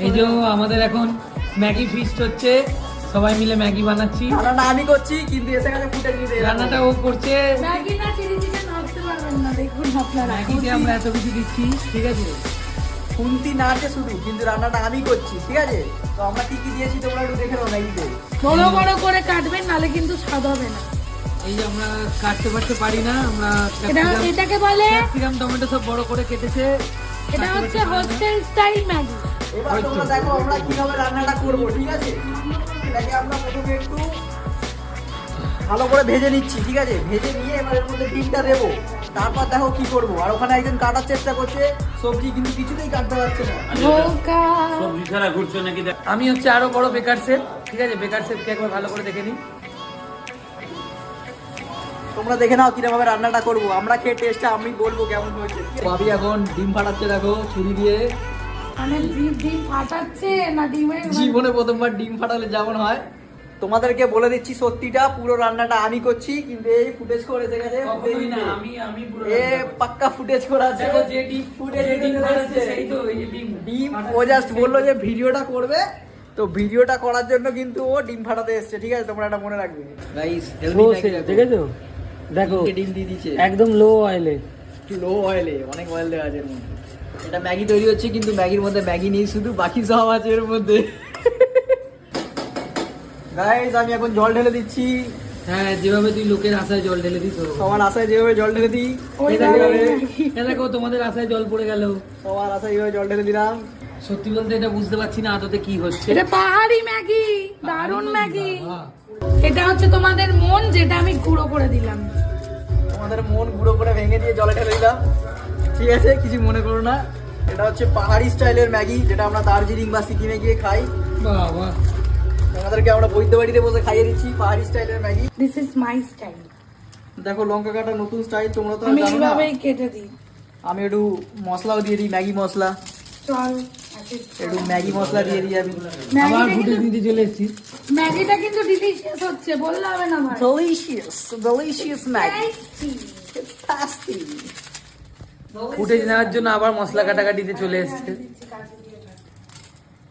এই যে আমাদের এখন ম্যাগি ফিস্ট হচ্ছে, সবাই মিলে ম্যাগি বানাচ্ছি। রান্নাটা আমি করছি কিন্তু এসে গেছে ফুটে দিয়ে রান্নাটা ও করছে। ম্যাগি না চিলি চিকেন ভাবতে পারবেন না, দেখুন আপনারা ম্যাগিতে আমরা এত কিছু দিচ্ছি, ঠিক আছে? খুন্তি না আছে শুধু, কিন্তু রান্নাটা আমি করছি, ঠিক আছে? তো আমরা কি কি দিয়েছি তোমরা একটু দেখে নাও ম্যাগিতে। বড় বড় করে কাটবেন, নালে কিন্তু স্বাদ হবে না। এই যে আমরা কাটতে পারি না, আমরা এটাকে বলে ক্যাপসিকাম টমেটো সব বড় করে কেটেছে। এটা হচ্ছে হোস্টেল স্টাইল ম্যাগি। এবার তোমরা দেখো আমরা কিভাবে রান্নাটা করব, ঠিক আছে? এটাকে আমরা প্রথমে একটু ভালো করে ভেজে নিচ্ছি, ঠিক আছে? ভেজে নিয়ে এবার এর মধ্যে ডিমটা দেবো, তারপর দেখো কি করব। আর ওখানে একজন কাটার চেষ্টা করছে সবজি, কিন্তু কিছুতেই কাটতে পারছে না। সবজি ছাড়া ঘুরছো নাকি? আমি হচ্ছে আরো বড় বেকার শেফ, ঠিক আছে? বেকার শেফকে একবার ভালো করে দেখে নিই। তোমরা দেখে নাও কিভাবে রান্নাটা করব, আমরা খেয়ে টেস্টটা আমি বলবো কেমন হয়েছে। ভাবি এখন ডিম ফাটাচ্ছে, দেখো ছুরি দিয়ে। মানে ডিম ফাটাচ্ছে না, ডিমের জীবনে প্রথমবার ডিম ফাটালে যেমন হয়। তোমাদেরকে বলে দিচ্ছি সত্যিটা, পুরো রান্নাটা আমি করছি, কিন্তু এই ফুটেজ করে এসে গেছে। কখনোই না, আমি পুরো এ পাক্কা ফুটেজ করা আছে। দেখো যে ডিম ফুটেজ ডিম করেছে সেই তো, এই যে ডিম ও জাস্ট বললো যে ভিডিওটা করবে, তো ভিডিওটা করার জন্য কিন্তু ও ডিম ফাটাতে এসছে, ঠিক আছে? তোমরা এটা মনে রাখবে গাইস। দেখেছো? দেখো ডিম দিয়ে দিচ্ছে একদম লো অয়েলে, লো অয়েলে, অনেক অয়েল দেওয়া আছে এর মধ্যে। এটা ম্যাগি তৈরি হচ্ছে, কিন্তু ম্যাগির মধ্যে ম্যাগি নেই, শুধু বাকি সব আছে এর মধ্যে। গাইস আমি এখন জল ঢেলে দিচ্ছি। হ্যাঁ, যেভাবে তুই লোকের আশায় জল ঢেলে দিস, সবার আশায় যেভাবে জল ঢেলে দিই, দেখো তোমাদের আশায় জল পড়ে গেল। সবার আশায় এইভাবে জল ঢেলে দিলাম। সত্যি বলতে এটা বুঝতে পারছি না আদতে কি হচ্ছে। এটা পাহাড়ি ম্যাগি, দারুন ম্যাগি। এটা হচ্ছে তোমাদের মন, যেটা আমি গুঁড়ো করে দিলাম। তোমাদের মন গুঁড়ো করে ভেঙে দিয়ে জলে ঢেলে দিলাম, ঠিক আছে? কিছু মনে করো না। এটা হচ্ছে পাহাড়ি স্টাইলের ম্যাগি, যেটা আমরা দার্জিলিং বা সিকিমে গিয়ে খাই। বাবা, তোমাদেরকে আমরা বৈদ্য বাড়িতে বসে খাইয়ে দিচ্ছি পাহাড়ি স্টাইলের Maggi. This is my style. দেখো লঙ্কা কাটা নতুন স্টাইল, তোমরা তো আমি জানো না। এইভাবেই কেটে দিই। আমি একটু মশলাও দিয়ে দিই, ম্যাগি মশলা। চল একটু ম্যাগি মশলা দিয়ে দিই আমি। আবার ম্যাগিটা ফুটে কিন্তু- দিতে চলে এসেছি। ম্যাগিটা কিন্তু ডিলিশিয়াস হচ্ছে, বললে হবে না ভাই। delicious Maggi, tasty। ফুটেজ নেওয়ার জন্য আবার মশলা কাটাকাটিতে চলে এসেছে।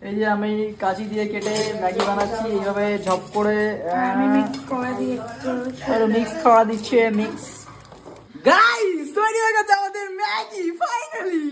এই যে আমি কাঁচি দিয়ে কেটে ম্যাগি বানাচ্ছি, এইভাবে ঝপ করে আমি মিক্স করে দিই একটু। মিক্স করা দিচ্ছে। মিক্স গাইস, তৈরি হয়ে গেছে আমাদের ম্যাগি ফাইনালি।